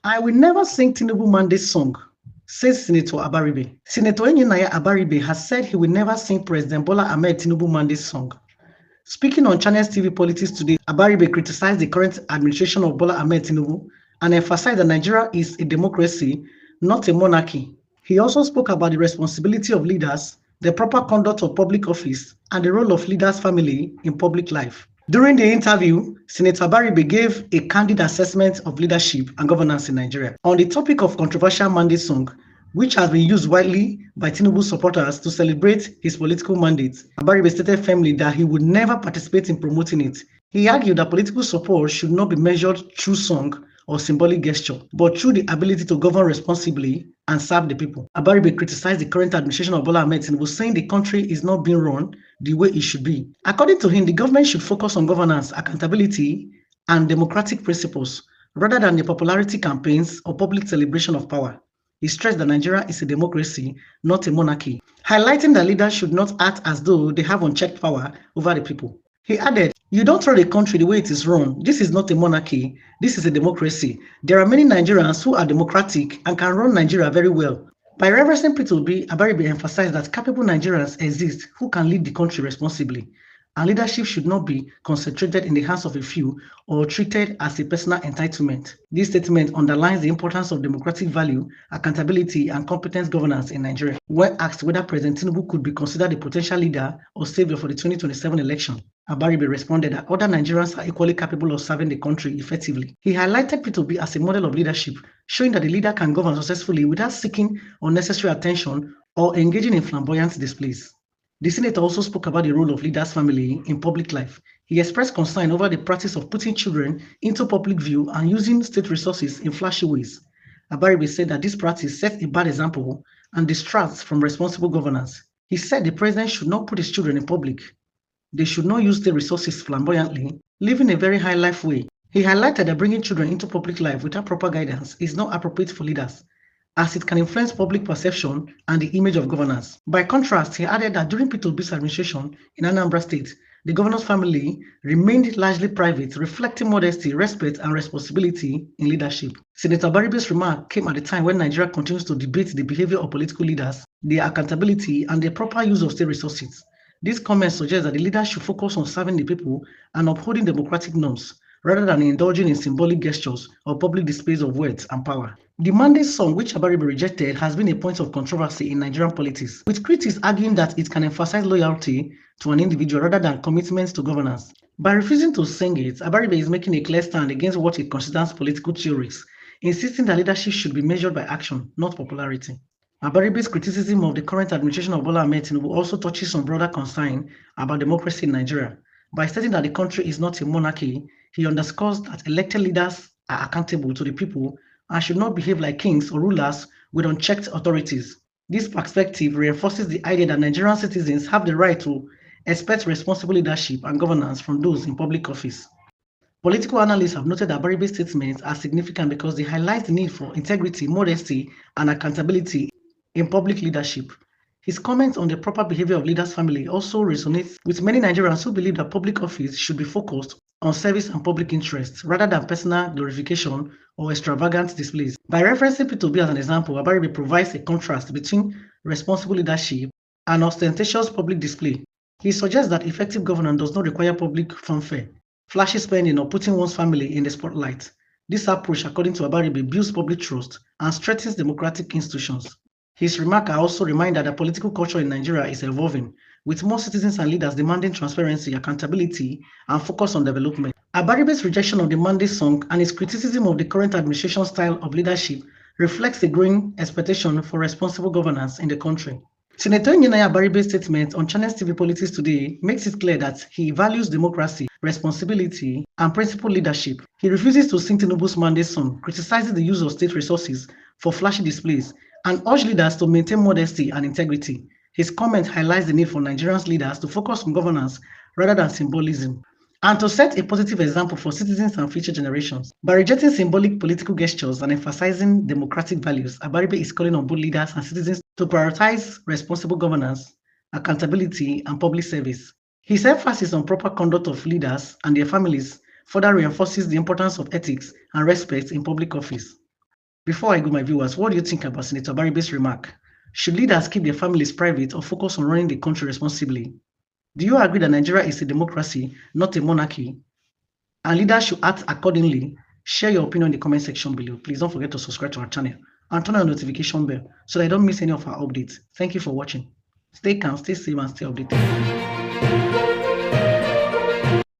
I will never sing Tinubu mandate song, says Senator Abaribe. Senator Enyinnaya Abaribe has said he will never sing President Bola Ahmed Tinubu mandate song. Speaking on Channels TV Politics today, Abaribe criticized the current administration of Bola Ahmed Tinubu and emphasized that Nigeria is a democracy, not a monarchy. He also spoke about the responsibility of leaders, the proper conduct of public office, and the role of leaders' family in public life. During the interview, Senator Abaribe gave a candid assessment of leadership and governance in Nigeria. On the topic of controversial mandate song, which has been used widely by Tinubu supporters to celebrate his political mandate, Abaribe stated firmly that he would never participate in promoting it. He argued that political support should not be measured through song or symbolic gesture, but through the ability to govern responsibly and serve the people. Abaribe criticized the current administration of Bola Ahmed Tinubu, saying the country is not being run the way it should be. According to him, the government should focus on governance, accountability, and democratic principles, rather than the popularity campaigns or public celebration of power. He stressed that Nigeria is a democracy, not a monarchy, highlighting that leaders should not act as though they have unchecked power over the people. He added, "You don't run a country the way it is run. This is not a monarchy. This is a democracy. There are many Nigerians who are democratic and can run Nigeria very well." By referencing P2B, Abaribe emphasized that capable Nigerians exist who can lead the country responsibly, and leadership should not be concentrated in the hands of a few or treated as a personal entitlement. This statement underlines the importance of democratic value, accountability, and competent governance in Nigeria. When asked whether President Tinubu could be considered a potential leader or savior for the 2027 election, Abaribe responded that other Nigerians are equally capable of serving the country effectively. He highlighted P2B as a model of leadership, showing that the leader can govern successfully without seeking unnecessary attention or engaging in flamboyant displays. The senator also spoke about the role of leaders' family in public life. He expressed concern over the practice of putting children into public view and using state resources in flashy ways. Abaribe said that this practice sets a bad example and distracts from responsible governance. He said the president should not put his children in public. They should not use the resources flamboyantly, living a very high life way. He highlighted that bringing children into public life without proper guidance is not appropriate for leaders, as it can influence public perception and the image of governance. By contrast, he added that during P2B's administration in Anambra State, the governor's family remained largely private, reflecting modesty, respect, and responsibility in leadership. Senator Abaribe's remark came at a time when Nigeria continues to debate the behavior of political leaders, their accountability, and the proper use of state resources. These comments suggest that the leaders should focus on serving the people and upholding democratic norms, rather than indulging in symbolic gestures or public displays of wealth and power. The mandate song, which Abaribe rejected, has been a point of controversy in Nigerian politics, with critics arguing that it can emphasize loyalty to an individual rather than commitment to governance. By refusing to sing it, Abaribe is making a clear stand against what he considers political theories, insisting that leadership should be measured by action, not popularity. Abaribe's criticism of the current administration of Bola Ahmed Tinubu also touches on broader concern about democracy in Nigeria. By stating that the country is not a monarchy, he underscores that elected leaders are accountable to the people and should not behave like kings or rulers with unchecked authorities. This perspective reinforces the idea that Nigerian citizens have the right to expect responsible leadership and governance from those in public office. Political analysts have noted that Abaribe's statements are significant because they highlight the need for integrity, modesty, and accountability in public leadership. His comments on the proper behavior of leaders' family also resonates with many Nigerians who believe that public office should be focused on service and public interests rather than personal glorification or extravagant displays. By referencing P2B as an example, Abaribe provides a contrast between responsible leadership and ostentatious public display. He suggests that effective governance does not require public fanfare, flashy spending, or putting one's family in the spotlight. This approach, according to Abaribe, builds public trust and strengthens democratic institutions. His remarks are also a reminder that political culture in Nigeria is evolving, with more citizens and leaders demanding transparency, accountability, and focus on development. Abaribe's rejection of the mandate song and his criticism of the current administration style of leadership reflects a growing expectation for responsible governance in the country. Senator Enyinnaya Abaribe's statement on Channels TV Politics today makes it clear that he values democracy, responsibility, and principled leadership. He refuses to sing Tinubu's mandate song, criticizes the use of state resources for flashy displays, and urge leaders to maintain modesty and integrity. His comment highlights the need for Nigerian leaders to focus on governance rather than symbolism, and to set a positive example for citizens and future generations. By rejecting symbolic political gestures and emphasizing democratic values, Abaribe is calling on both leaders and citizens to prioritize responsible governance, accountability, and public service. His emphasis on proper conduct of leaders and their families further reinforces the importance of ethics and respect in public office. Before I go, my viewers, what do you think about Senator Abaribe's remark? Should leaders keep their families private or focus on running the country responsibly? Do you agree that Nigeria is a democracy, not a monarchy, and leaders should act accordingly? Share your opinion in the comment section below. Please don't forget to subscribe to our channel and turn on the notification bell so that you don't miss any of our updates. Thank you for watching. Stay calm, stay safe, and stay updated.